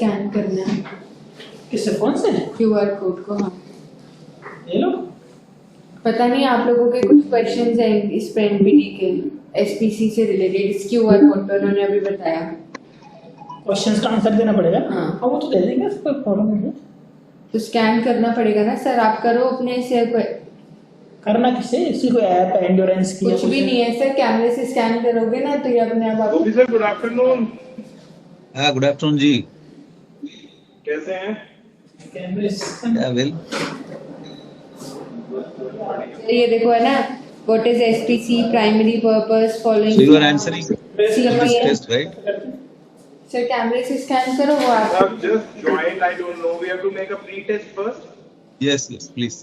Scan करना है किससे, फोन से? क्यूआर कोड को। हाँ, ये लो। पता नहीं आप लोगों के कुछ क्वेश्चंस हैं इस पे एनपीटी के एसपीसी से रिलेटेड इस क्यूआर कोड पर उन्होंने अभी बताया। क्वेश्चंस का आंसर देना पड़ेगा। हाँ। वो तो दे देंगे, कोई प्रॉब्लम नहीं है। तो स्कैन करना पड़ेगा ना सर, आप करो अपने से। करना किससे? इसी को ऐप है एंड्योरेंस की? कुछ भी नहीं है सर, कैमरे से स्कैन करोगे ना तो ये अपने आप आपको। Sir good afternoon. हाँ, गुड आफ्टरनून जी। कैसे हैं? कैमरे वेल। ये देखो है ना, what is SPC primary purpose following. So you are answering this test, right? Sir कैमरे से स्कैन करो वो आप। I've just joined. I don't know. We have to make a pre-test first. Yes, please.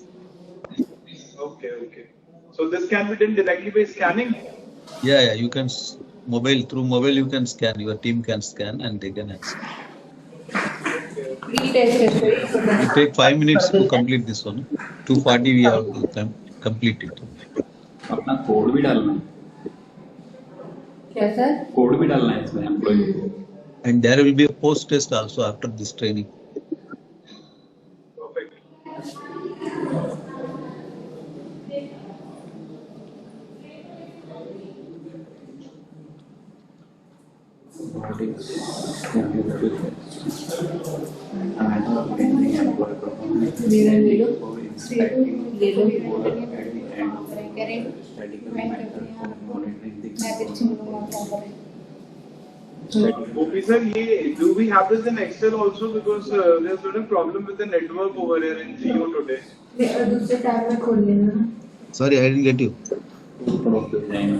Okay. So this can be done directly by scanning. Yeah. You can through mobile you can scan. Your team can scan and they can answer. Pre-test है sir. You take 5 minutes to complete this one. 240 we have to complete it. अपना code भी डालना है। क्या sir? Code भी डालना है इसमें एम्प्लॉय को। And there will be a post test also after this training. Perfect. What is cumulative and obtaining employee performance ले लो for inspecting ले लो। work at the end of statistical method for monitoring the Gopi sir, do we have this in Excel also? Because there's certain problem with the network over here in Geo today. दूसरे tab में खोल लेना। Sorry, I didn't get you. design.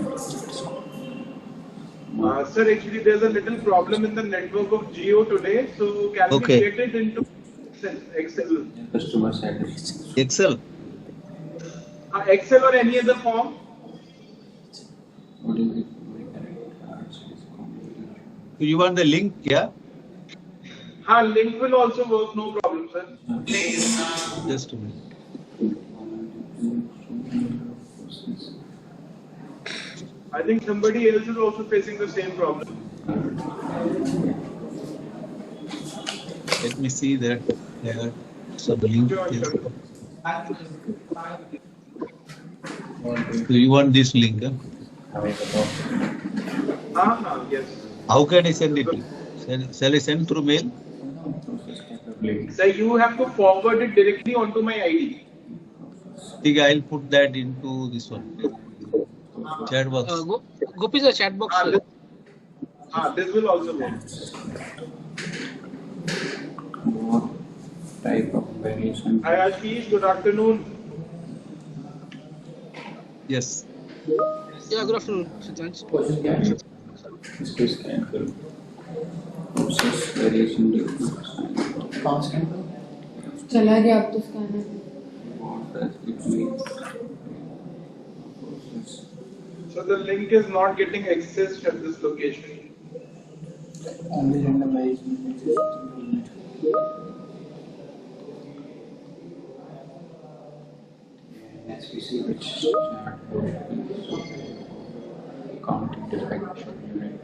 Sir, actually there's a little problem in the network of Geo today. So can Okay. we get it into Excel? Customer satisfaction. Excel. Excel or any other form? What is it? You want the link? Yeah. Link will also work, no problem, sir. Just a minute. I think somebody else is also facing the same problem. Let me see that. There. So the link Sure. is. So you want this link? Yes. How can I send it? Shall I send through mail? Sir, you have to forward it directly onto my ID. Okay, I'll put that into this one. Chat box. Gopi sir, chat box. This will also work. What type of variation? Hi Ashish, good afternoon. Yes. Yeah, good afternoon, Siddharth. इसको scan करो। Process variation चला गया अब तो scanner. What does it mean? So the link is not getting accessed at this location. Only randomization. SPC which counting defect unit.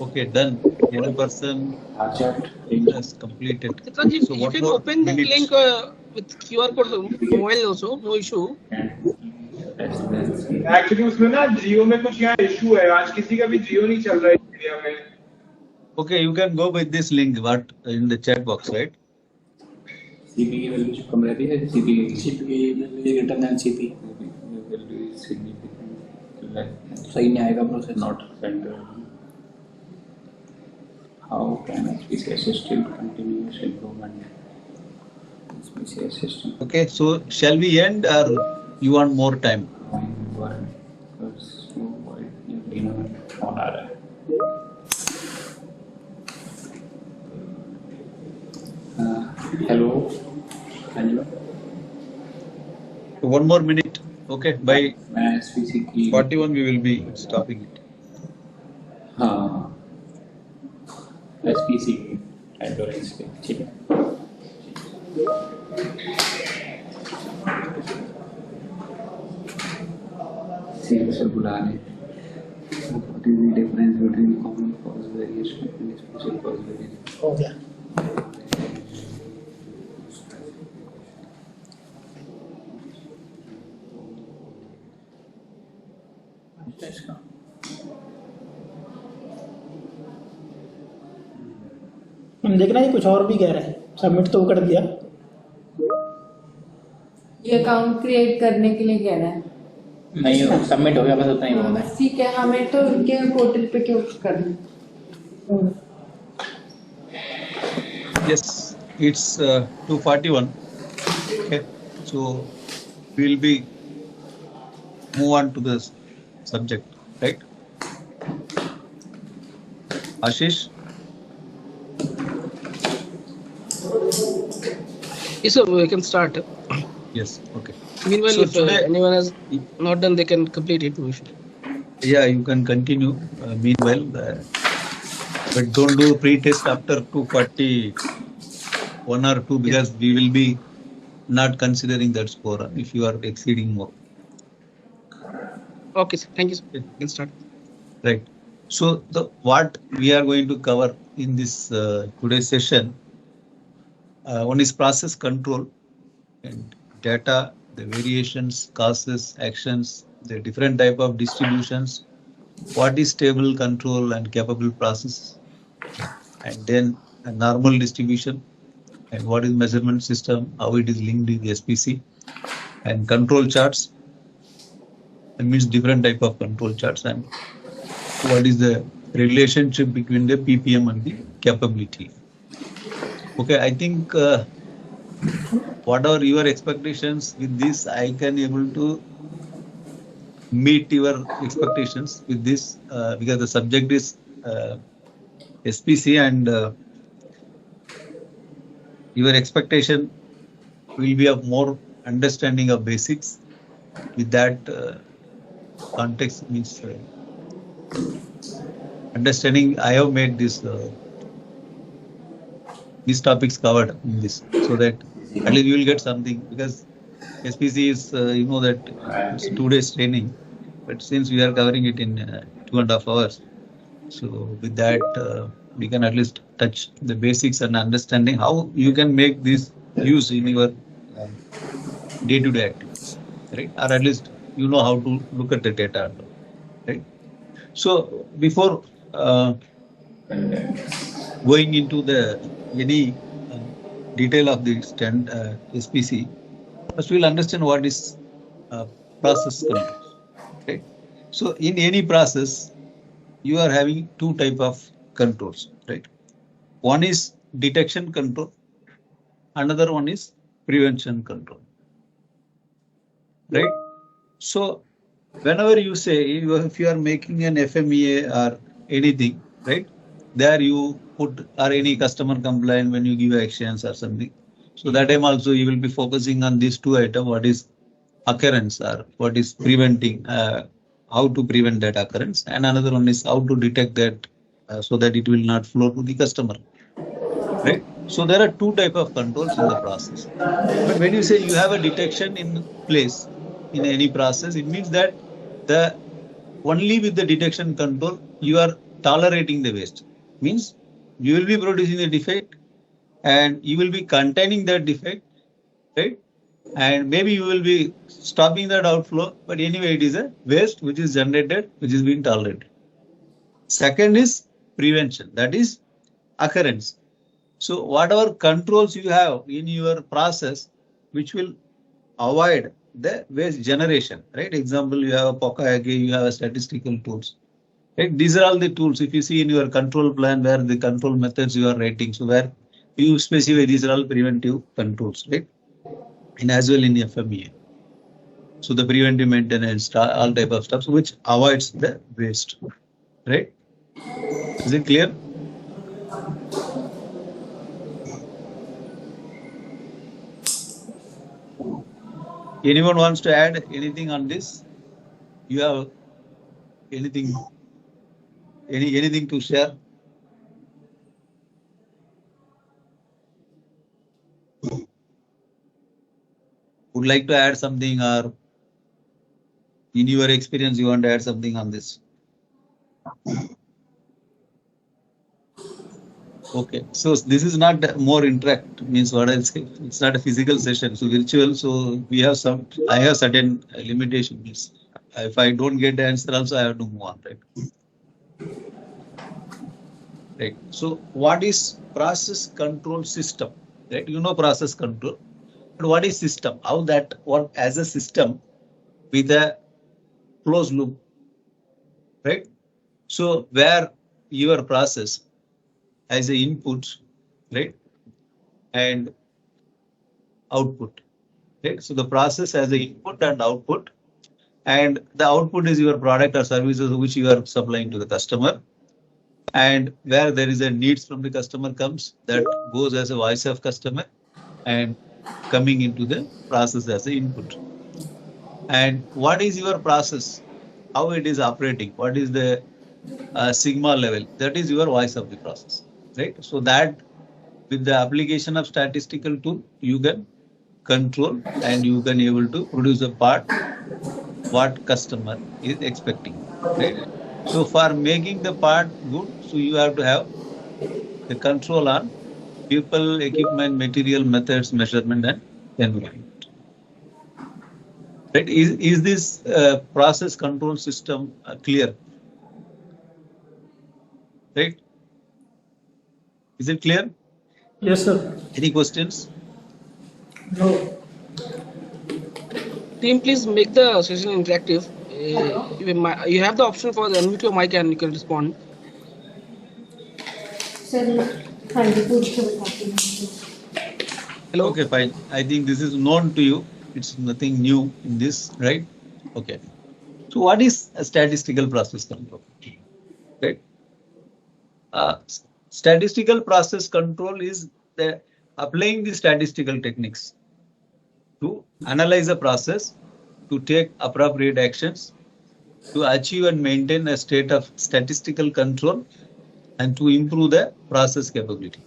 Okay, done. One person Chat has completed. Siddharth, So you what can more open the minutes? link with QR code mobile also, no issue. Actually उसमें ना जियो में कुछ यहाँ issue है, आज किसी का भी जियो नहीं चल रहा है इंडिया में। Okay, you can go with this link. What in the chat box, right? CP की वैल्यू कम रहती है। CP की value greater than CP value significant सही नहीं आएगा process not centre. How can SPC assist in continuous improvement? SPC assistant. Okay, so shall we end or you want more time? कौन आ रहा है? Hello hello. One more minute. Okay, by मैं SPC की 41 we will be stopping it. हाँ SPC की endurance के ठीक है। सेम से बुला लें। What is the difference between common cause variation and special cause variation? हो गया. इसका हम देखना ये कुछ और भी कह रहे हैं. सबमिट तो कर दिया. ये अकाउंट क्रिएट करने के लिए कह रहा है. नहीं हो सबमिट हो गया बस उतना ही बोला है. ठीक है, हमें तो उनके पोर्टल पे क्यों करना. Yes, it's 2:41. Okay, so we'll be move on to the subject, right? Ashish? Yes, sir, we can start. Yes, okay. Meanwhile, So if today, anyone has not done, they can complete it. We should. yeah, you can continue meanwhile, but don't do pre-test after 2:41 or 2 because we will be not considering that score if you are exceeding more. Okay, sir. Thank you, sir. We can start. Right. So what we are going to cover in this today's session, one is process control and data, the variations, causes, actions, the different type of distributions, what is stable control and capable process, and then a normal distribution, and what is measurement system, how it is linked with SPC, and control charts. That means different type of control charts, and what is the relationship between the PPM and the capability. Okay, I think what are your expectations with this? I can able to meet your expectations with this because the subject is SPC and your expectation will be of more understanding of basics. With that context means understanding, I have made this these topics covered in this, so that at least you will get something, because SPC is you know that it's 2 days training, but since we are covering it in 2.5 hours, so with that we can at least touch the basics and understanding how you can make this use in your day-to-day activities, right? Or at least you know how to look at the data, right? So before going into the any detail of the SPC, first we'll understand what is process control. Right? So in any process, you are having two type of controls, right? One is detection control, another one is prevention control, right? So whenever you say, if you are making an FMEA or anything, right? There you put or any customer complaint when you give actions or something. So that time also you will be focusing on these two items, what is occurrence or what is preventing, how to prevent that occurrence, and another one is how to detect that so that it will not flow to the customer, right? So there are two type of controls in the process. But when you say you have a detection in place in any process, it means that the only with the detection control you are tolerating the waste. Means you will be producing the defect and you will be containing that defect, right? And maybe you will be stopping that outflow, but anyway it is a waste which is generated, which is being tolerated. Second is prevention, that is occurrence. So whatever controls you have in your process which will avoid the waste generation, right? Example, you have a POCA, you have a statistical tools. Right? These are all the tools. If you see in your control plan where the control methods you are writing, so where you specify these are all preventive controls, right? And as well in FMEA. So the preventive maintenance, all type of stuff which avoids the waste, right? Is it clear? Anyone wants to add anything on this? You have anything to share? Would like to add something, or in your experience you want to add something on this? Okay, so this is not more interact, means what I'll say. It's not a physical session, so virtual. So we have some. I have certain limitations. If I don't get the answer, also I have to move on, right? Right. So what is process control system? Right. You know process control, but what is system? How that work as a system with a closed loop, right? So where your process as a input, right, and output, right? So the process has the input and output, and the output is your product or services which you are supplying to the customer. And where there is a needs from the customer comes, that goes as a voice of customer and coming into the process as the input. And what is your process? How it is operating? What is the sigma level? That is your voice of the process, right? So that with the application of statistical tool, you can control and you can able to produce a part what customer is expecting, right? So for making the part good, so you have to have the control on people, equipment, material, methods, measurement, and environment. Right? Is this process control system clear? Right? Is it clear? Yes, sir. Any questions? No. Team, please make the session interactive. You have the option for the unmute your mic and you can respond. Sir हाँ जी पूछ के बताती हूँ Hello. Okay, fine. I think this is known to you. It's nothing new in this, right? Okay. So what is a statistical process control? Right? Statistical process control is the applying the statistical techniques to analyze a process, to take appropriate actions, to achieve and maintain a state of statistical control, and to improve the process capability.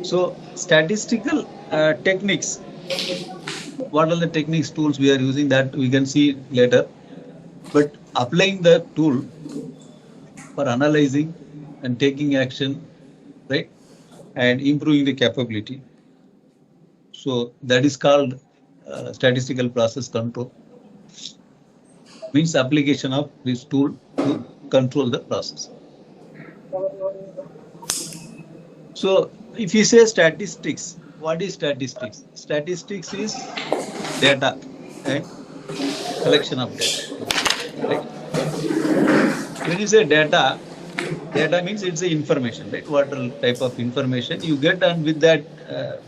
So statistical techniques, what are the techniques, tools we are using, that we can see later. But applying the tool for analyzing and taking action, right, and improving the capability. So that is called statistical process control. Means application of this tool to control the process. So if you say statistics, what is statistics? Statistics is data and collection of data. Right? When you say data, data means it's the information, right? What type of information you get, and with that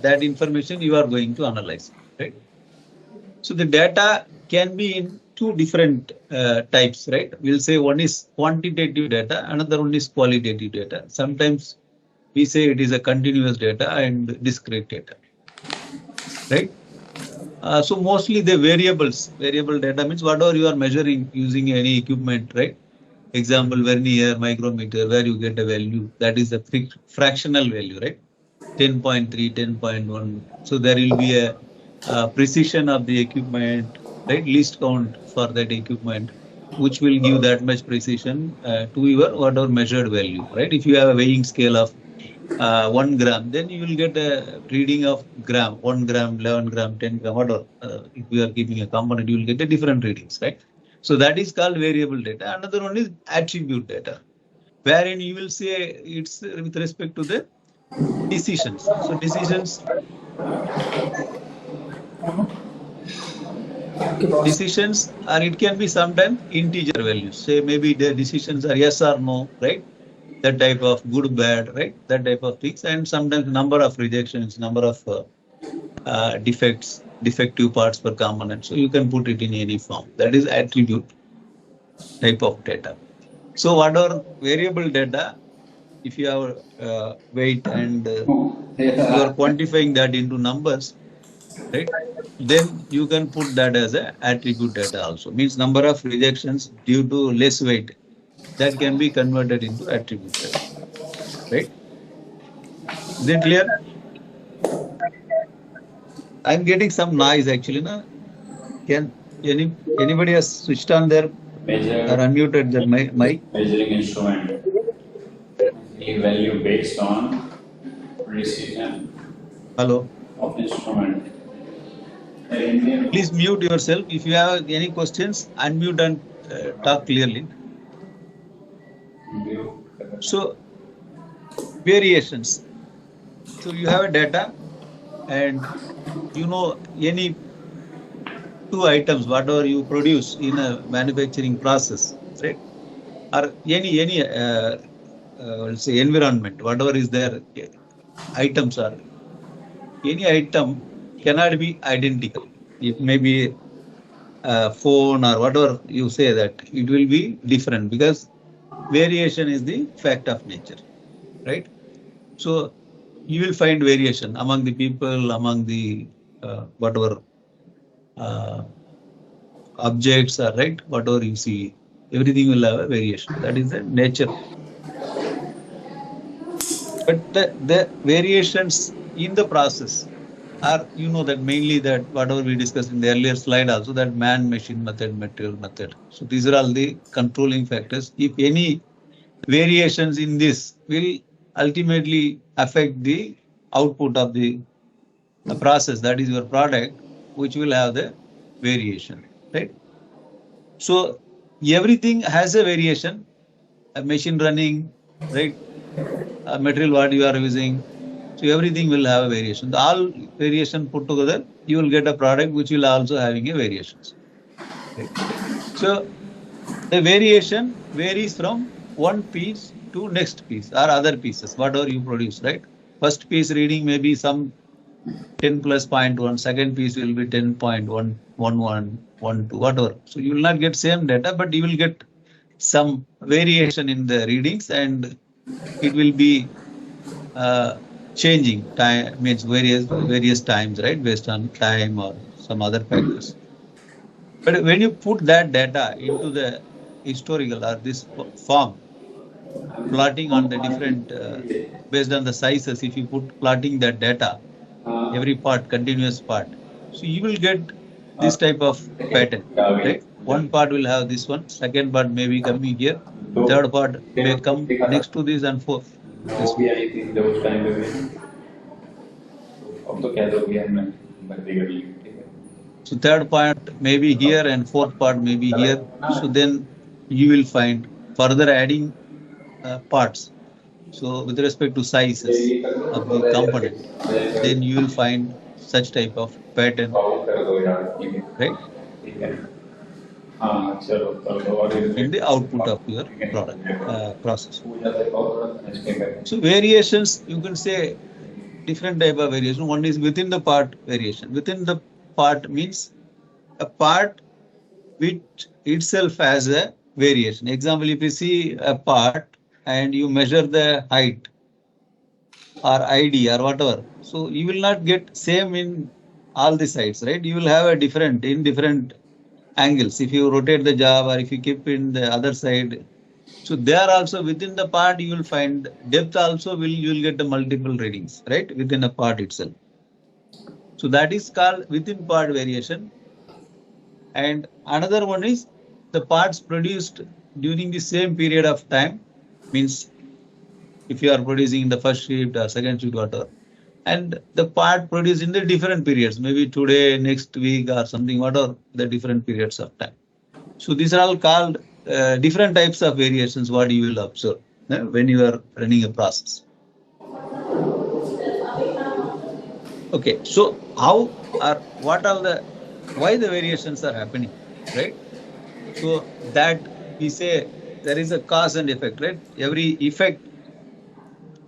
that information you are going to analyze, right? So the data can be in two different types, right? We'll say one is quantitative data, another one is qualitative data. Sometimes we say it is a continuous data and discrete data, right? So mostly the variable data means whatever you are measuring using any equipment, right? Example, vernier, micrometer, where you get a value, that is a fractional value, right? 10.3, 10.1. So there will be a precision of the equipment, right? Least count for that equipment, which will give that much precision to your whatever measured value, right? If you have a weighing scale of 1 gram, then you will get a reading of gram, 1 gram, 11 gram, 10 gram, whatever. If you are giving a component, you will get the different readings, right? So that is called variable data. Another one is attribute data, wherein you will say it's with respect to the decisions. So decisions or it can be sometimes integer values. Say maybe the decisions are yes or no, right? That type of good, bad, right? That type of things. And sometimes number of rejections, number of defects, defective parts per component. So you can put it in any form. That is attribute type of data. So what are variable data? If you have weight and you are quantifying that into numbers, right? Then you can put that as a attribute data also. Means number of rejections due to less weight, that can be converted into attribute data, right? Is it clear? I'm getting some noise actually. Na? Can anybody has switched on their or unmuted their mic? Measuring instrument. A value based on precision Hello. of instrument. Indian Please mute yourself. If you have any questions, unmute and talk clearly. view. So variations. So you have a data and you know any two items, whatever you produce in a manufacturing process, right? Or any let's say environment, whatever is there, items are, any item cannot be identical. It may be a phone or whatever you say, that it will be different because variation is the fact of nature, right? So you will find variation among the people, among the whatever objects are, right? Whatever you see, everything will have a variation. That is the nature. But the variations in the process are, you know, that mainly that whatever we discussed in the earlier slide also, that man, machine method, material method. So these are all the controlling factors. If any variations in this will ultimately affect the output of the process, that is your product, which will have the variation, right? So everything has a variation, a machine running, right? A material what you are using. So everything will have a variation. All variation put together, you will get a product which will also having a variations. Right? So the variation varies from one piece to next piece or other pieces, whatever you produce, right? First piece reading may be some 10 plus 0.1, second piece will be 10.1, 11, 12, whatever. So you will not get same data, but you will get some variation in the readings, and it will be changing time, means various times, right, based on time or some other factors. But when you put that data into the historical or this form, plotting on the different based on the sizes, if you put plotting that data, every part, continuous part, so you will get this type of pattern, right? One part will have this one, second part may be coming here, third part may come next to this, and fourth this one. those kind of अब तो कह दो कि हमने भर्ती कर ली, ठीक है? So third part may be here and fourth part may be here. So then you will find further adding parts. So with respect to sizes of the component, then you will find such type of pattern, right? In the output of your product process. So variations, you can say different type of variation. One is within the part variation. Within the part means a part which itself has a variation. Example, if you see a part and you measure the height or ID or whatever, so you will not get same in all the sides, right? You will have a different in different angles. If you rotate the job or if you keep in the other side, so there also within the part you will find depth also you will get the multiple readings, right, within a part itself. So that is called within part variation. And another one is the parts produced during the same period of time, means if you are producing in the first shift or second shift, whatever, and the part produced in the different periods, maybe today, next week or something, whatever, the different periods of time. So these are all called different types of variations, what you will observe when you are running a process. Okay, so how or what are the, why the variations are happening, right? So that we say there is a cause and effect, right? Every effect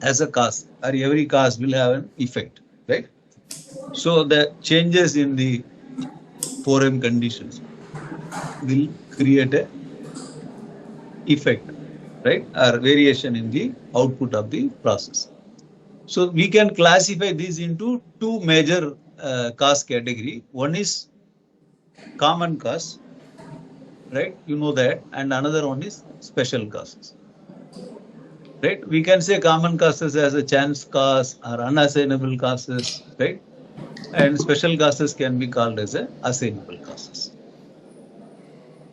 has a cause, or every cause will have an effect, right? So the changes in the 4M conditions will create a effect, right, or variation in the output of the process. So we can classify these into two major cause category. One is common cause, right? You know that, and another one is special causes. Right? We can say common causes as a chance cause or unassignable causes, right? And special causes can be called as a assignable causes.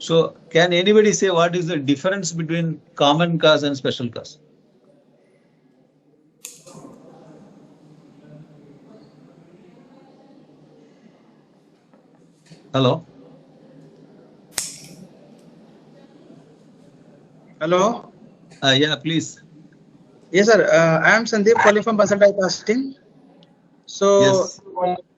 So can anybody say what is the difference between common cause and special cause? Hello. Hello. Yeah, please. Yes, sir. I am Sandeep calling from Basalt Die Casting. So, Yes.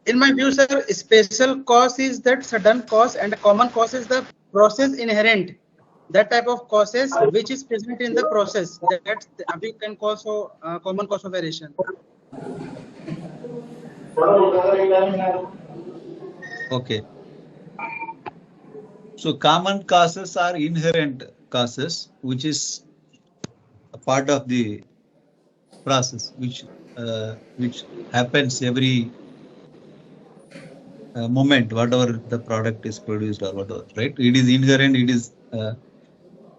in my view, sir, special cause is that sudden cause and common cause is the process inherent. That type of causes which is present in the process that we can call so common cause of variation. Okay. So common causes are inherent causes, which is a part of the process, which happens every moment, whatever the product is produced or whatever, right? It is inherent. It is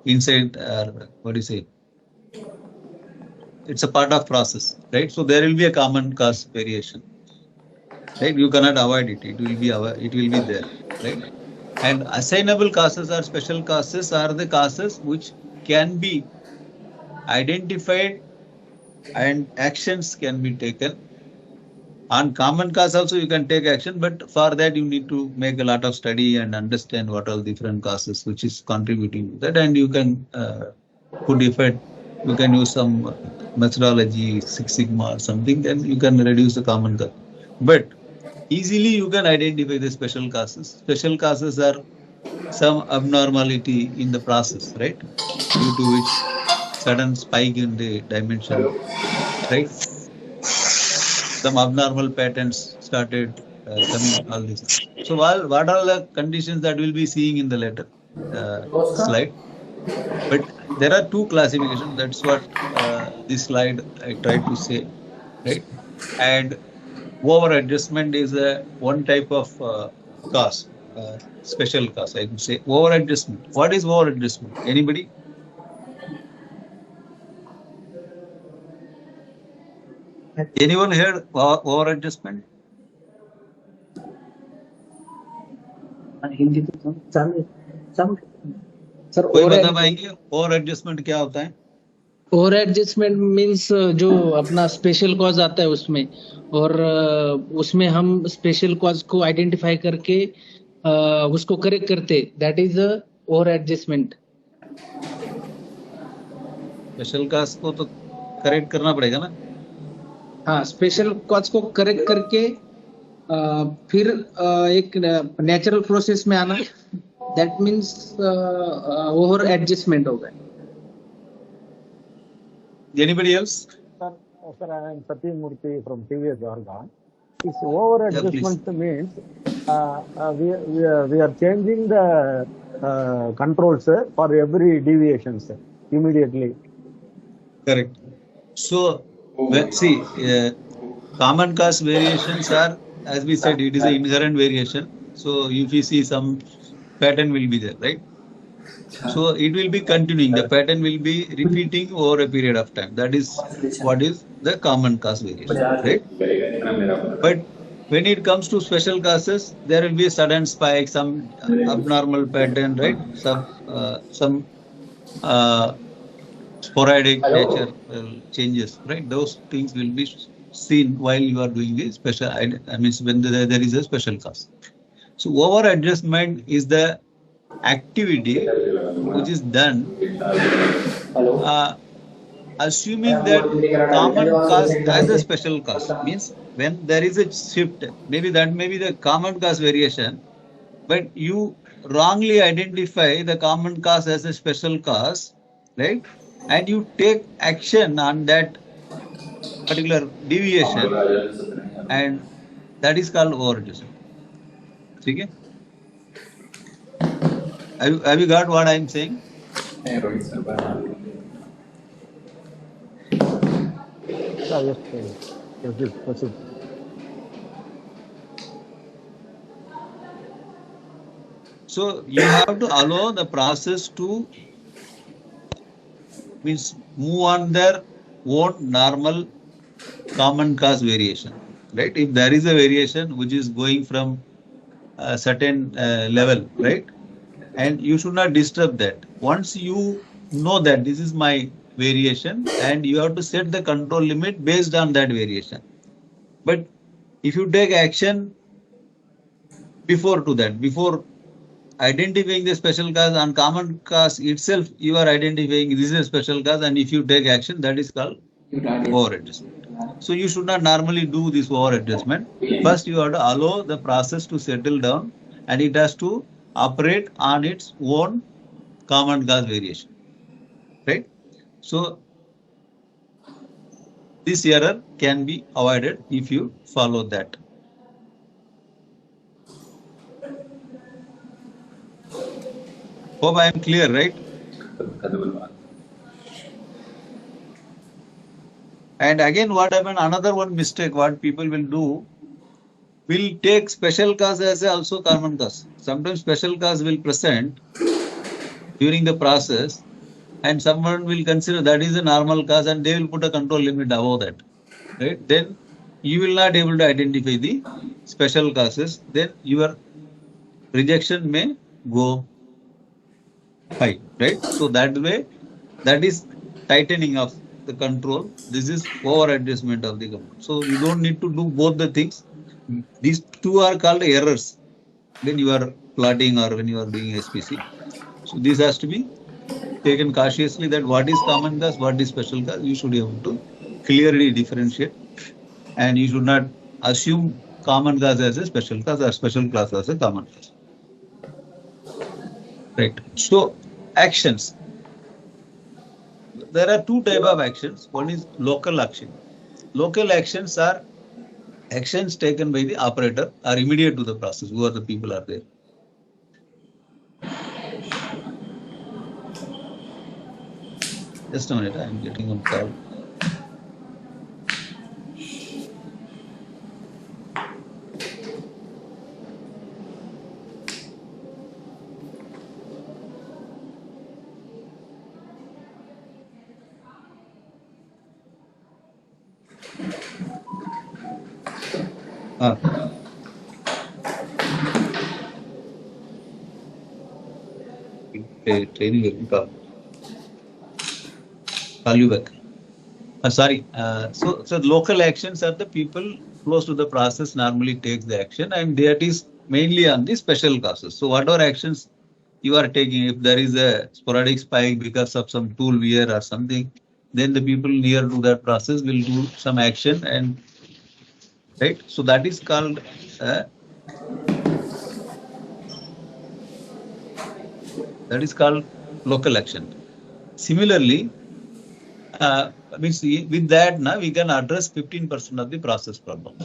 inside. What do you say? It's a part of process, right? So there will be a common cause variation, right? You cannot avoid it. It will be there, right? And assignable causes or special causes are the causes which can be identified and actions can be taken. On common cause also you can take action, but for that you need to make a lot of study and understand what are different causes which is contributing to that, and you can put effort. You can use some methodology, Six Sigma or something, then you can reduce the common cause. But easily you can identify the special causes. Special causes are some abnormality in the process, right? Due to which sudden spike in the dimension, right? Some abnormal patterns started coming, all these things. So what are the conditions that we'll be seeing in the later slide? But there are two classifications. That's what this slide I tried to say, right? And over adjustment is a one type of cause, special cause, I would say. Over adjustment. What is over adjustment? Anybody? Anyone heard over adjustment? Hindi तो चालू चालू sir कोई बता पाएंगे over adjustment क्या होता है? Over adjustment means जो अपना स्पेशल कॉज आता है उसमें, और उसमें हम स्पेशल कॉज को आइडेंटिफाई करके उसको करेक्ट करते, that is over adjustment. Special cause को तो करेक्ट करना पड़ेगा ना. हाँ, स्पेशल कॉज को करेक्ट करके फिर एक नेचुरल प्रोसेस में आना, दैट मीन्स ओवर एडजस्टमेंट होगा. Anybody else? Sir, I am Satyamurthy from TVS Organ. This over adjustment means we are changing the controls for every deviation immediately. Correct. So let's see. Common cause variations are, as we said, it is an inherent variation. So if you see some pattern will be there, right? So it will be continuing. The pattern will be repeating over a period of time. That is what is the common cause variation, right? But when it comes to special causes, there will be a sudden spike, some abnormal pattern, right? Some sporadic nature changes, right? Those things will be seen while you are doing the special. I mean, when there is a special cause. So over adjustment is the activity which is done assuming that common cause as a special cause. Means when there is a shift, maybe that may be the common cause variation, but you wrongly identify the common cause as a special cause, right? And you take action on that particular deviation, and that is called over adjustment. Okay? Have you got what I am saying? Yes, proceed. So you have to allow the process to move on their own normal common cause variation, right? If there is a variation which is going from a certain level, right? And you should not disturb that. Once you know that this is my variation, and you have to set the control limit based on that variation. But if you take action before identifying the special cause and common cause itself, you are identifying this is a special cause, and if you take action, that is called over adjustment. So you should not normally do this over adjustment. First, you have to allow the process to settle down, and it has to operate on its own common cause variation, right? So this error can be avoided if you follow that. Hope I am clear, right? And again, what happened? Another one mistake what people will do will take special cause as also common cause. Sometimes special cause will present during the process, and someone will consider that is a normal cause, and they will put a control limit above that, right? Then you will not able to identify the special causes. Then your rejection may go high, right? So that way, that is tightening of the control. This is over adjustment of the control. So you don't need to do both the things. These two are called errors when you are plotting or when you are doing SPC. So this has to be taken cautiously, that what is common cause, what is special cause. You should be able to clearly differentiate, and you should not assume common cause as a special cause or special cause as a common cause. Right. So actions. There are two types of actions. One is local action. Local actions are actions taken by the operator or immediate to the process, who are the people are there. Just a minute, I am getting on call. Training will call you back. Sorry. So local actions are the people close to the process normally takes the action, and that is mainly on the special causes. So whatever actions you are taking, if there is a sporadic spike because of some tool wear or something, then the people near to that process will do some action, and right. So that is called local action. Similarly, means with that now we can address 15% of the process problems.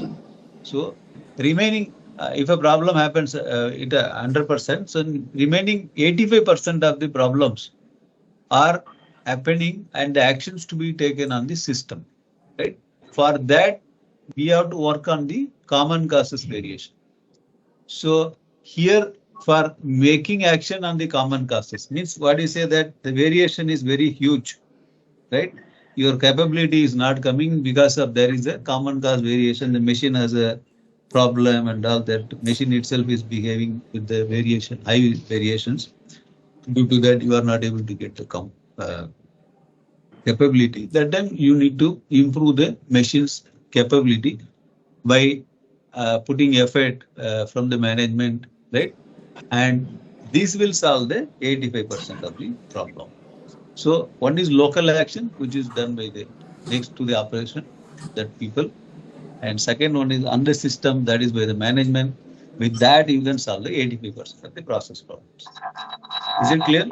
So remaining, if a problem happens at 100%, so remaining 85% of the problems are happening and the actions to be taken on the system, right? For that, we have to work on the common causes variation. So here, for making action on the common causes, means what you say that the variation is very huge, right? Your capability is not coming because of there is a common cause variation. The machine has a problem and all that. Machine itself is behaving with the variation, high variations. Due to that, you are not able to get the capability. That time you need to improve the machine's capability by putting effort from the management, right? And this will solve the 85% of the problem. So one is local action, which is done by the next to the operation, that people. And second one is on the system, that is by the management. With that, you can solve the 85% of the process problems. Is it clear?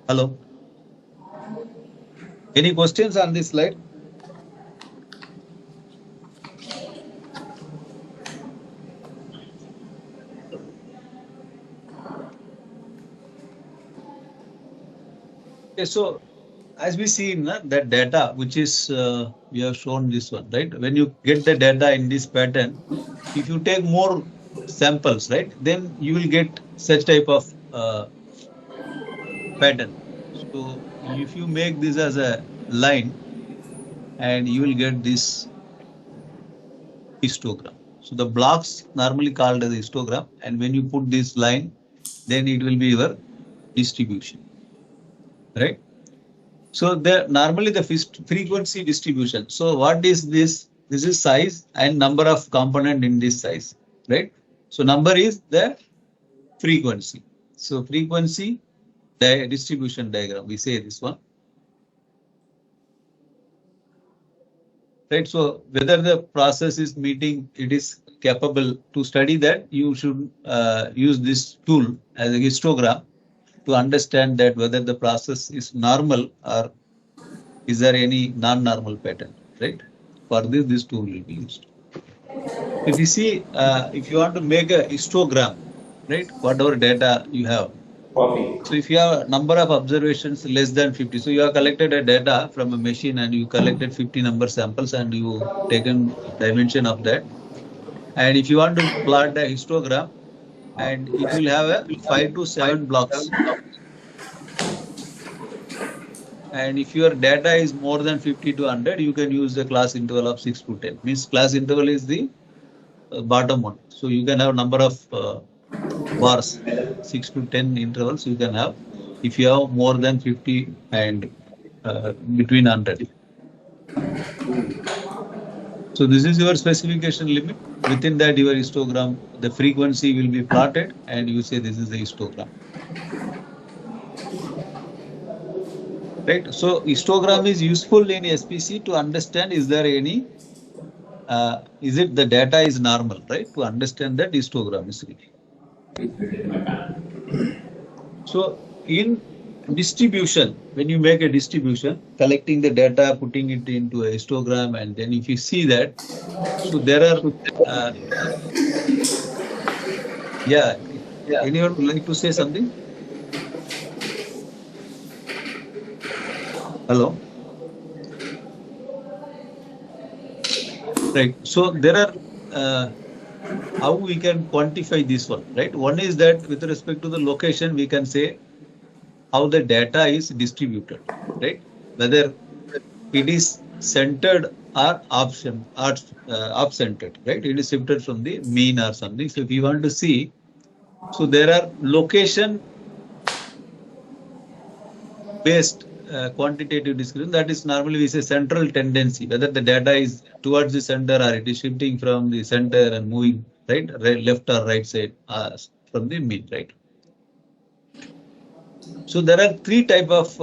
Hello. Any questions on this slide? Okay, so as we see in that data, which is we have shown this one, right? When you get the data in this pattern, if you take more samples, right, then you will get such type of pattern. So if you make this as a line, and you will get this histogram. So the blocks normally called as histogram, and when you put this line, then it will be your distribution, right? So normally the frequency distribution. So what is this? This is size and number of component in this size, right? So number is the frequency. So frequency distribution diagram, we say this one. Right, so whether the process is meeting, it is capable to study that, you should use this tool as a histogram to understand that whether the process is normal or is there any non-normal pattern, right? For this tool will be used. If you see, if you want to make a histogram, right, whatever data you have. So if you have a number of observations less than 50, so you have collected a data from a machine and you collected 50 number samples and you taken dimension of that. And if you want to plot a histogram, and it will have a 5 to 7 blocks. And if your data is more than 50 to 100, you can use the class interval of 6 to 10. Means class interval is the bottom one. So you can have number of bars, 6 to 10 intervals you can have if you have more than 50 and between 100. So this is your specification limit. Within that, your histogram, the frequency will be plotted and you say this is the histogram. Right. So histogram is useful in SPC to understand is there any, is it the data is normal, right? To understand that histogram is real. So in distribution, when you make a distribution, collecting the data, putting it into a histogram, and then if you see that, so there are, anyone would like to say something? Hello? Right. So there are, how we can quantify this one, right? One is that with respect to the location, we can say how the data is distributed, right? Whether it is centered or off-centered, right? It is shifted from the mean or something. So if you want to see, so there are location based quantitative description, that is normally we say central tendency, whether the data is towards the center or it is shifting from the center and moving right left or right side from the mean, right? So there are three type of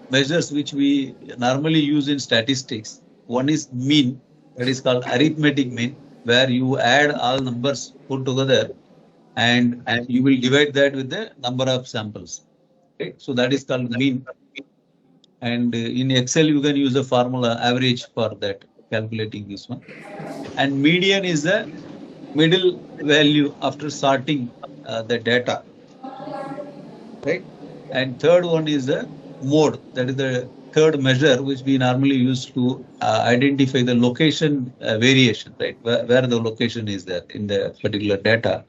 measures which we normally use in statistics. One is mean, that is called arithmetic mean, where you add all numbers put together and you will divide that with the number of samples. Okay? So that is called mean. And in Excel, you can use the formula average for that, calculating this one. And median is the middle value after sorting the data, right? And third one is the mode, that is the third measure which we normally use to identify the location variation, right? Where the location is there in the particular data.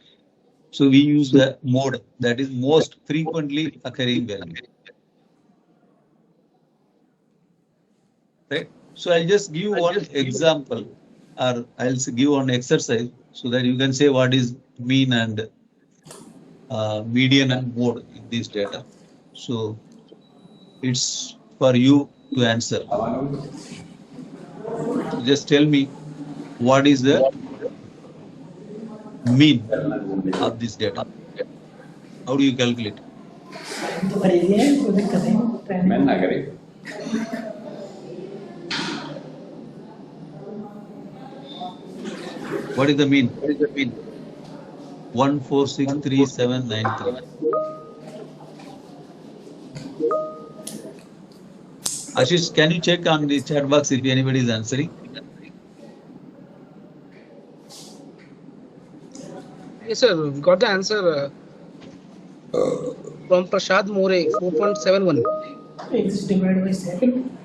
So we use the mode, that is most frequently occurring value. Right. So I'll just give one example, or I'll give one exercise so that you can say what is mean and median and mode in this data. So it's for you to answer. So just tell me what is the mean of this data. How do you calculate? What is the mean? 1463793. Ashish, can you check on the chat box if anybody is answering? Yes, sir. We got the answer from Prashad More, 4.71. X divided by 7.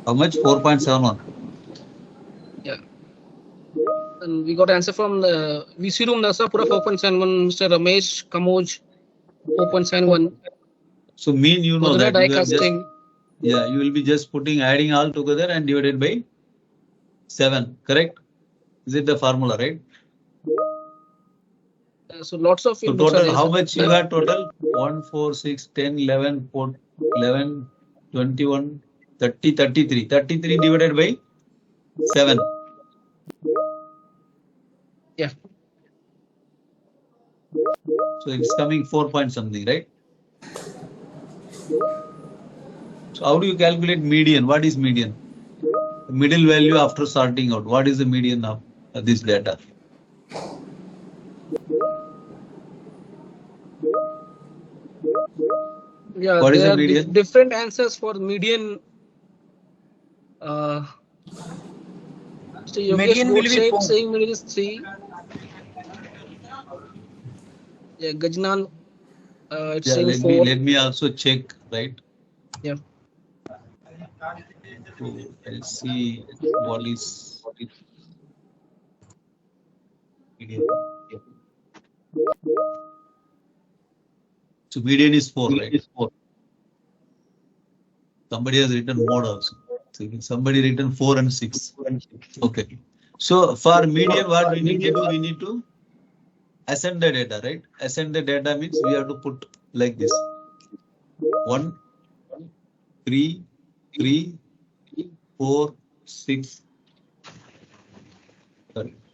How much? 4.71. Yeah. And we got answer from the VC room Nasapura 4.71, Mr. Ramesh Kamoj 4.71. So mean, you know that die casting. Yeah, you will be just adding all together and divided by 7, correct? Is it the formula, right? So lots of. So total, how much you have total? 1, 4, 6, 10, 11, 4, 11, 21, 30, 33. 33 divided by 7. Yeah. So it's coming 4 point something, right? So how do you calculate median? What is median? The middle value after sorting out. What is the median of this data? Yeah, What is there the are median? different answers for median. So Yogesh Median will be found. saying median is 3. Yeah, Gajnan, it's Yeah, saying 4. let me also check, right? Yeah. So I'll see what is median. So median is 4, right? Somebody has written mode also. So somebody written 4 and 6. Okay. So for median, what we need to do, we need to ascend the data, right? Ascend the data means we have to put like this. 1, 3, 3, 4, 6,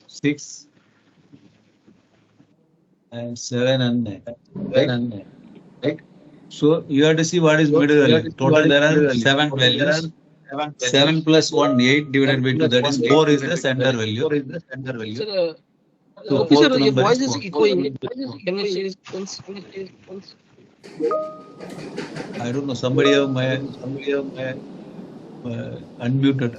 6, and 7 and 9. Right? So you have to see what is middle value. Total there are 7 values. 7 plus 1, 8 divided by 2. That is 4 is the center value. Sir, So officer, fourth your number voice is is 4. echoing. Can you say this once? I don't know. Somebody have my unmuted.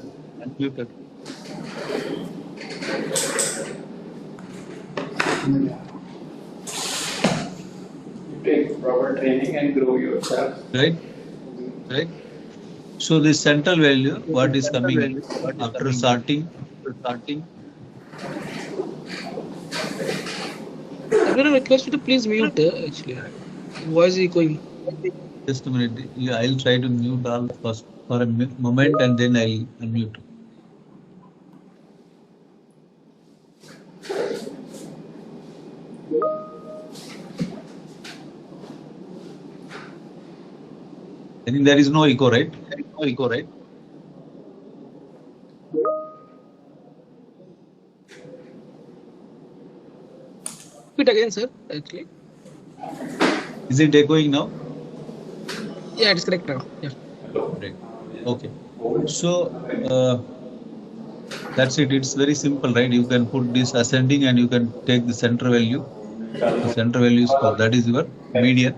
Take proper training and grow yourself. Right? So this central value, what is coming after sorting? Everyone request you to please mute. Actually, voice is echoing. Just a minute. Yeah, I'll try to mute all first for a moment and then I'll unmute. I think there is no echo, right? Repeat again, sir. Actually. Is it echoing now? Yeah, it's correct now. Yeah. Right. Okay. So that's it. It's very simple, right? You can put this ascending and you can take the center value. The center value is 4. That is your median.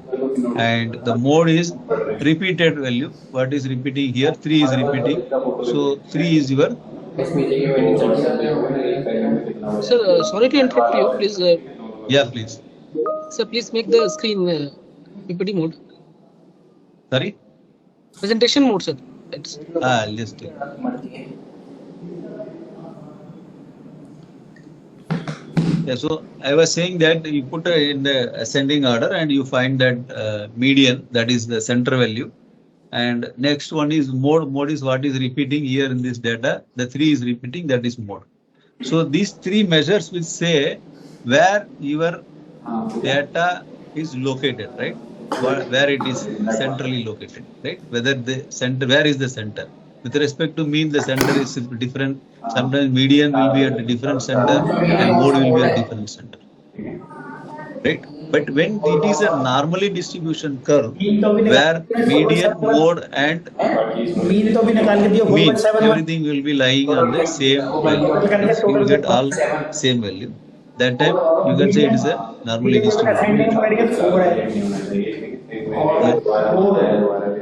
And the mode is repeated value. What is repeating here? 3 is repeating. So 3 is your. Sir, sorry to interrupt you. Please. Yeah, please. Sir, please make the screen PPT mode. Sorry? Presentation mode, sir. I'll just take. Yeah, so I was saying that you put in the ascending order and you find that median, that is the center value. And next one is mode. Mode is what is repeating here in this data. The 3 is repeating, that is mode. So these 3 measures will say where your data is located, right? Where it is centrally located, right? Whether the center, where is the center? With respect to mean, the center is different. Sometimes median will be at a different center and mode will be at a different center, right? But when it is a normally distribution curve where median, mode and mean, everything will be lying on the same value. You will get all same value. That time you can say it is a normally distributed. Yeah.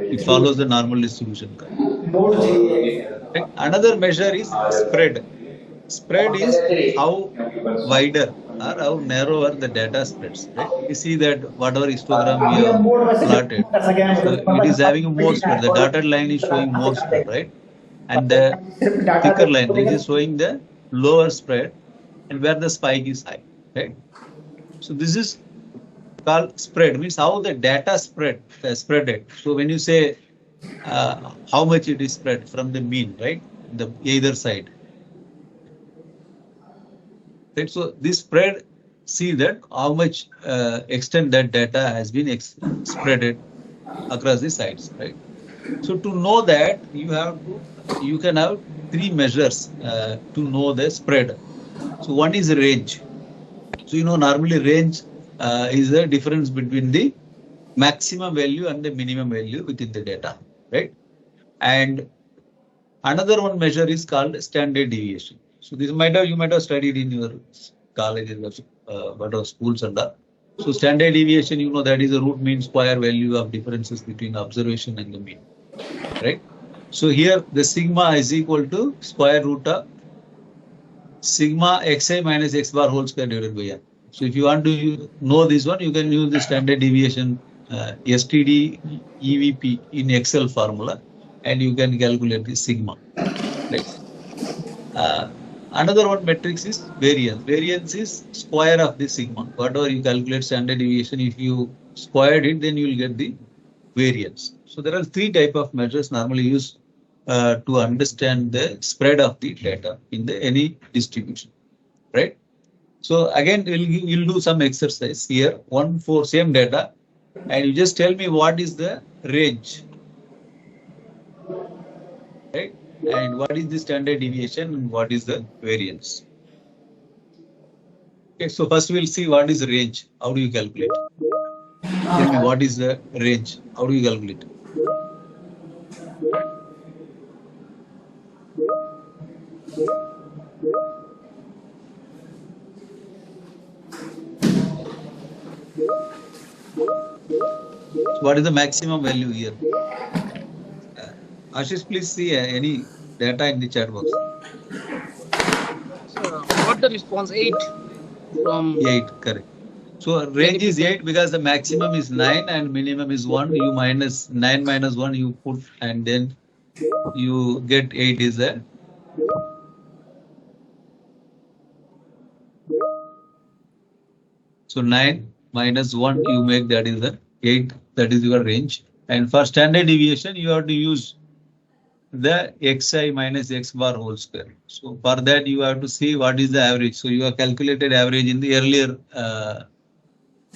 It follows the normal distribution curve. Right? Another measure is spread. Spread is how wider or how narrower the data spreads. Right? You see that whatever histogram we have plotted, so it is having more spread. The dotted line is showing more spread, right? And the thicker line, which is showing the lower spread and where the spike is high, right? So this is called spread, means how the data spreaded. So when you say how much it is spread from the mean, right? The either side. Right? So this spread, see that how much extent that data has been spreaded across the sides, right? So to know that, you can have three measures to know the spread. So one is range. So normally range is the difference between the maximum value and the minimum value within the data, right? And another one measure is called standard deviation. So this you might have studied in your colleges, whatever schools and that. So standard deviation, that is the root mean square value of differences between observation and the mean, right? So here the sigma is equal to square root of sigma xi minus x bar whole square divided by n. So if you want to know this one, you can use the standard deviation STD EVP in Excel formula, and you can calculate the sigma, right? Another one matrix is variance. Variance is square of the sigma. Whatever you calculate standard deviation, if you squared it, then you will get the variance. So there are three type of measures normally used to understand the spread of the data in any distribution, right? So again, we'll do some exercise here. One for same data, and you just tell me what is the range, right? And what is the standard deviation and what is the variance? Okay, so first we'll see what is range. How do you calculate? Tell me what is the range? How do you calculate? So what is the maximum value here? Ashish, please see any data in the chat box. Got the response 8 from 8, correct. So range is 8 because the maximum is 9 and minimum is 1. You minus 9 minus 1 you put, and then you get 8 is there. So 9 minus 1 you make, that is the 8, that is your range. And for standard deviation you have to use the xi minus x bar whole square. So for that you have to see what is the average. So you have calculated average in the earlier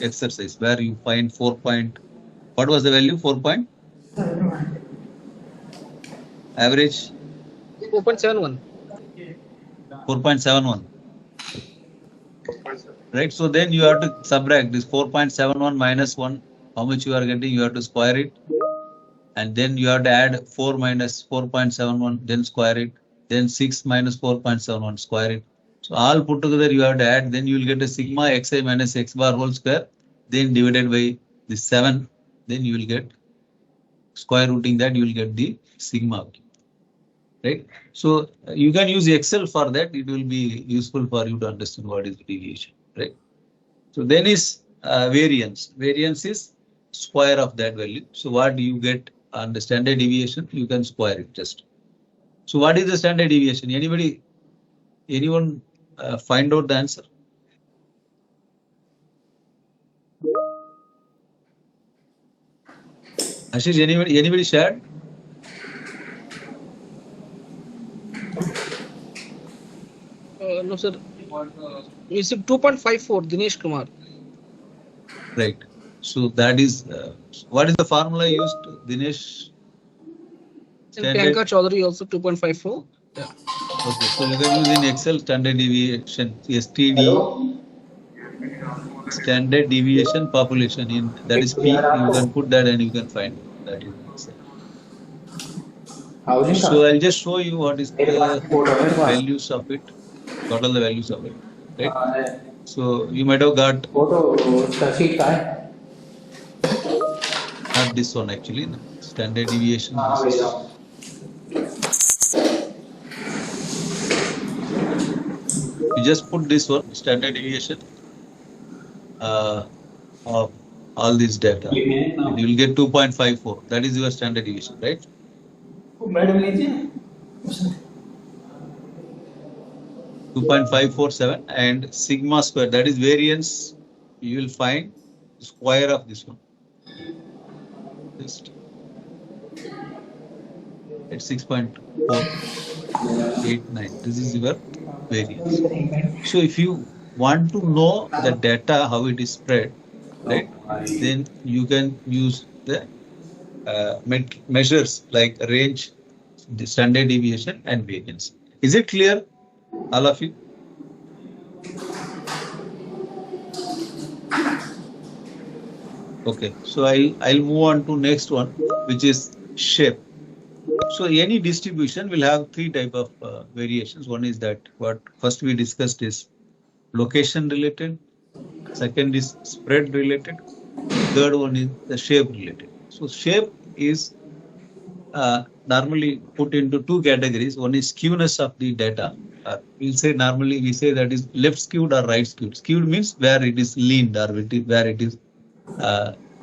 exercise where you find 4 point. What was the value? 4 point? Average? 4.71. 4.71. Right. So then you have to subtract this 4.71 minus 1. How much you are getting? You have to square it. And then you have to add 4 minus 4.71, then square it. Then 6 minus 4.71, square it. So all put together you have to add. Then you will get a sigma xi minus x bar whole square. Then divided by the 7. Then you will get square rooting that, you will get the sigma. Right. So you can use Excel for that. It will be useful for you to understand what is the deviation. Right. So then is variance. Variance is square of that value. So what do you get on the standard deviation? You can square it just. So what is the standard deviation? Anyone find out the answer? Ashish, anybody shared? No, sir. It's 2.54, Dinesh Kumar. Right. So that is what is the formula used, Dinesh? And Priyanka Chaudhary also 2.54. Yeah. Okay, so you can use in Excel standard deviation, STD, standard deviation population, in that is P. You can put that and you can find that in Excel. So I'll just show you what is the values of it, what are the values of it, right? So you might have got not this one actually, no. Standard deviation. You just put this one, standard deviation of all these data. And you will get 2.54. That is your standard deviation, right? 2.547 and sigma square, that is variance. You will find square of this one. Just at 6.489. This is your variance. So if you want to know the data, how it is spread, right, then you can use the measures like range, the standard deviation, and variance. Is it clear, all of you? Okay, so I'll move on to next one, which is shape. So any distribution will have three type of variations. One is that what first we discussed is location related. Second is spread related. Third one is the shape related. So shape is normally put into two categories. One is skewness of the data. Normally we say that is left skewed or right skewed. Skewed means where it is leaned or where it is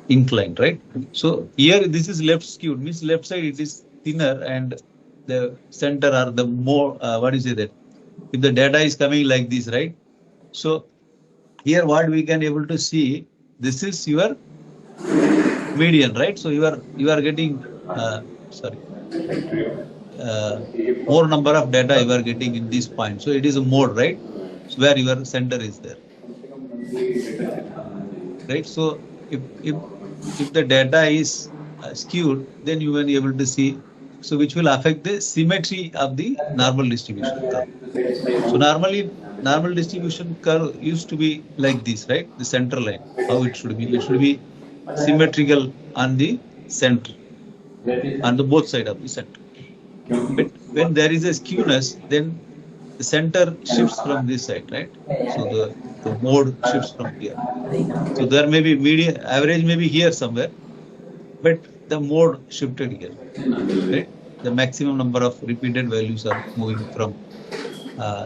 inclined, right? So here this is left skewed, means left side it is thinner and the center or the more, what is it that? If the data is coming like this, right? So here what we can able to see, this is your median, right? So you are getting, more number of data you are getting in this point. So it is a mode, right? So where your center is there, right? So if the data is skewed, then you will be able to see, so which will affect the symmetry of the normal distribution curve. So normally normal distribution curve used to be like this, right? The center line, how it should be symmetrical on the center, on the both side of the center. But when there is a skewness, then the center shifts from this side, right? So the mode shifts from here. So there may be median average may be here somewhere, but the mode shifted here, right? The maximum number of repeated values are moving from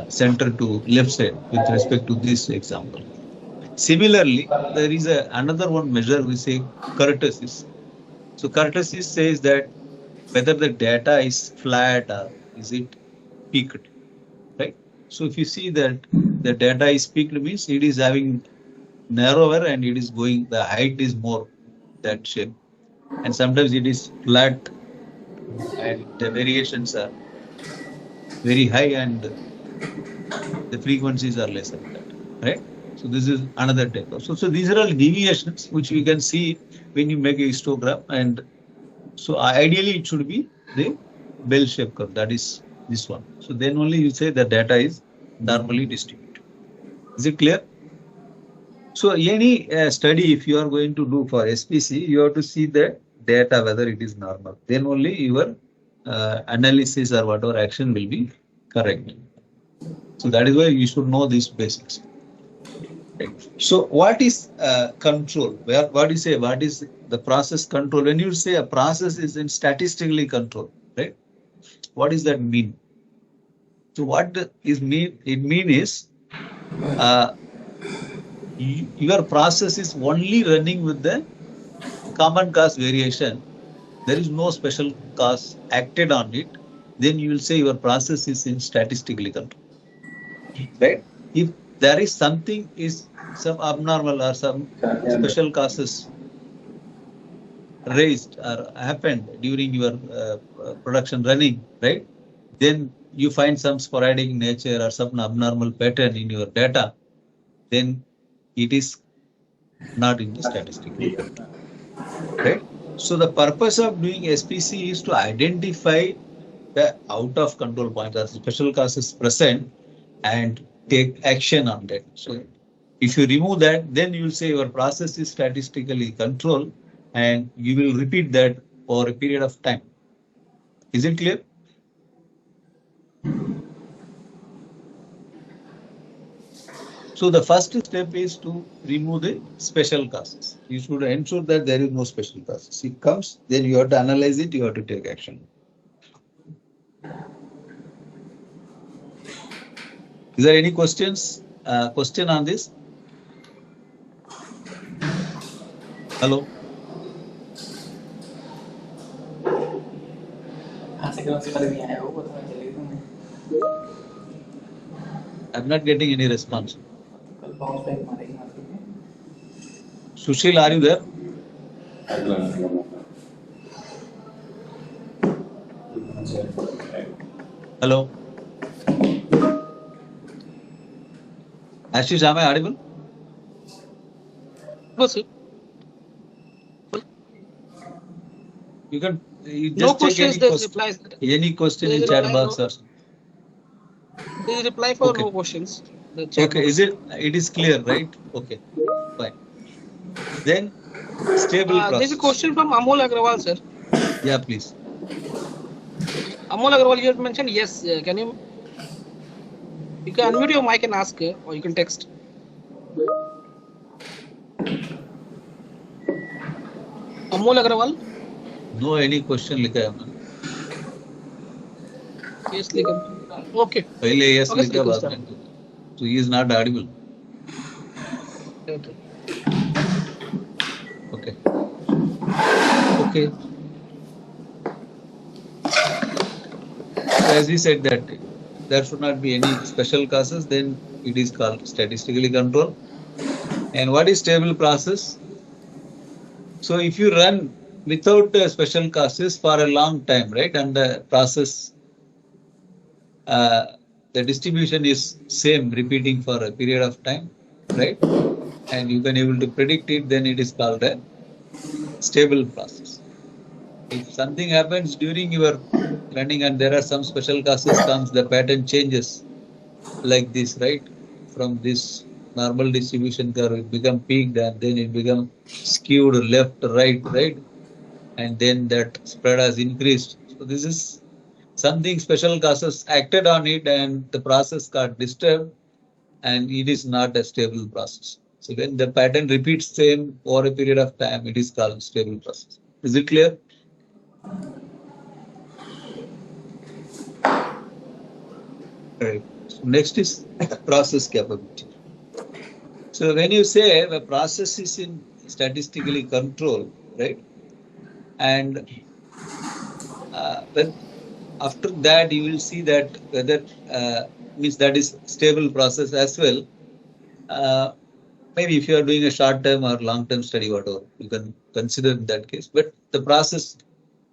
center to left side with respect to this example. Similarly, there is another one measure we say kurtosis. So kurtosis says that whether the data is flat or is it peaked, right? So if you see that the data is peaked, means it is having narrower and it is going, the height is more that shape, and sometimes it is flat and the variations are very high and the frequencies are less than that, right? So this is another type of, so these are all deviations which we can see when you make a histogram, and so ideally it should be the bell shape curve, that is this one. So then only you say the data is normally distributed. Is it clear? So any study, if you are going to do for SPC, you have to see the data whether it is normal. Then only your analysis or whatever action will be correct. So that is why you should know these basics. Right. So what is control? What do you say? What is the process control? When you say a process is in statistically controlled, right? What does that mean? So what is mean? It mean is your process is only running with the common cause variation. There is no special cause acted on it. Then you will say your process is in statistically controlled, right? If there is something is some abnormal or some special causes raised or happened during your production running, right? Then you find some sporadic nature or some abnormal pattern in your data, then it is not in the statistical control, right? So the purpose of doing SPC is to identify the out of control point or special causes present and take action on that. So if you remove that, then you will say your process is statistically controlled and you will repeat that for a period of time. Is it clear? So the first step is to remove the special causes. You should ensure that there is no special causes. It comes, then you have to analyze it, you have to take action. Is there any questions? Question on this? Hello? I'm not getting any response. Sushil, are you there? Hello? Ashish, am I audible? Yes, sir. You can you No just check questions, any there's question, replies. any question There's in a chat reply, box no. or something. There's a reply for Okay. no questions. The chat Okay, box. it is clear, right? Okay, fine. Then stable There's a process. question from Amol Agrawal, sir. Yeah, please. Amol Agrawal, you have mentioned yes. Can you can unmute your mic and ask, or you can text. Amol Agrawal. No any question लिखा है हमने. Yes, Likam. Okay. पहले yes Okay, लिखा Likam, बाद sir. में. So he is not audible. Okay. Okay. Okay. So as we said that there should not be any special causes, then it is called statistically controlled. And what is stable process? So if you run without special causes for a long time, right, and the process, the distribution is same, repeating for a period of time, right, and you can able to predict it, then it is called a stable process. If something happens during your running and there are some special causes comes, the pattern changes like this, right, from this normal distribution curve, it become peaked and then it become skewed left, right, and then that spread has increased. So this is something special causes acted on it and the process got disturbed and it is not a stable process. So when the pattern repeats same over a period of time, it is called stable process. Is it clear? Right. So next is process capability. So when you say the process is in statistically controlled, right, and then after that you will see that whether means that is stable process as well. Maybe if you are doing a short-term or long-term study, whatever, you can consider in that case. But the process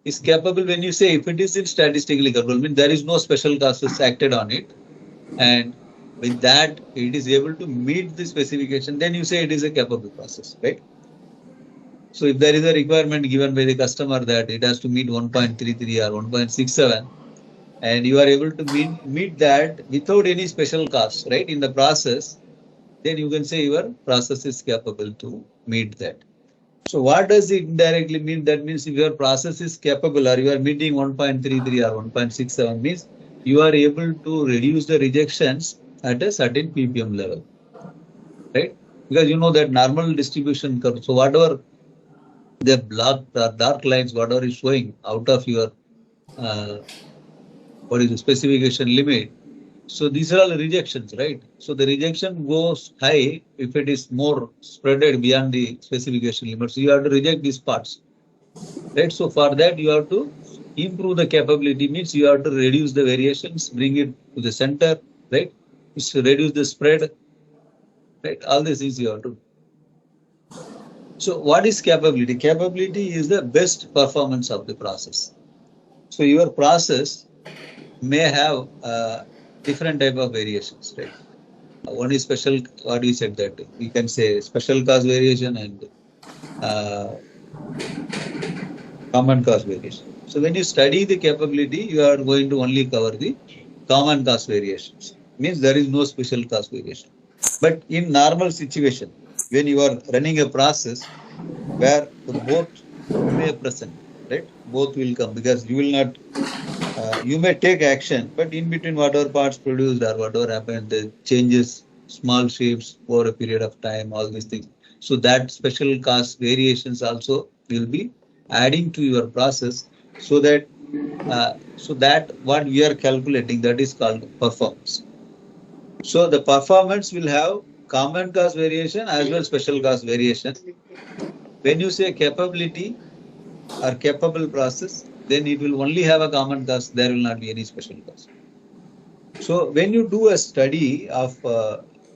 is capable when you say if it is in statistically controlled, means there is no special causes acted on it. And with that, it is able to meet the specification, then you say it is a capable process, right? So if there is a requirement given by the customer that it has to meet 1.33 or 1.67, and you are able to meet that without any special cost, right, in the process, then you can say your process is capable to meet that. So what does it indirectly mean? That means if your process is capable or you are meeting 1.33 or 1.67 means you are able to reduce the rejections at a certain ppm level, right? Because you know that normal distribution curve. So whatever the black dark lines, whatever is showing out of your what is the specification limit. So these are all rejections, right? So the rejection goes high if it is more spreaded beyond the specification limit. So you have to reject these parts, right? So for that you have to improve the capability, means you have to reduce the variations, bring it to the center, right? To reduce the spread, right? All this is you have to do. So what is capability? Capability is the best performance of the process. So your process may have different type of variations, right? One is special, what you said that we can say special cause variation and common cause variation. So when you study the capability, you are going to only cover the common cause variations. Means there is no special cause variation. But in normal situation, when you are running a process where the both may present, right? Both will come because you will not, you may take action, but in between whatever parts produced or whatever happened, the changes, small shapes over a period of time, all these things. So that special cause variations also will be adding to your process so that what we are calculating, that is called performance. So the performance will have common cause variation as well as special cause variation. When you say capability or capable process, then it will only have a common cause. There will not be any special cause. So when you do a study of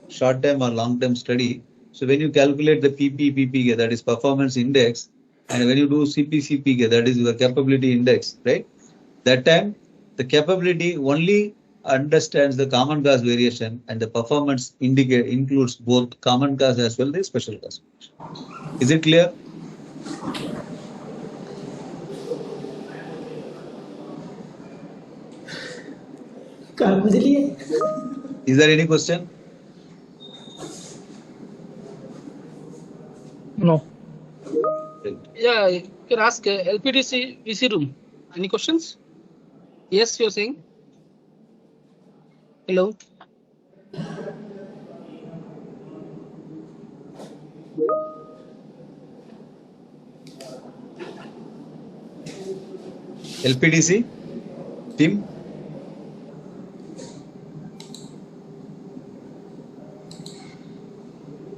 short-term or long-term study, so when you calculate the PPPK, that is performance index, and when you do CPCPK, that is your capability index, right? That time the capability only understands the common cause variation, and the performance includes both common cause as well as special cause. Is it clear? कहाँ खोज लिए? Is there any question? No. Yeah, you can ask LPDC VC room. Any questions? Yes, you're saying. Hello. LPDC team?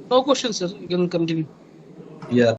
No questions, sir. You can continue. Yeah.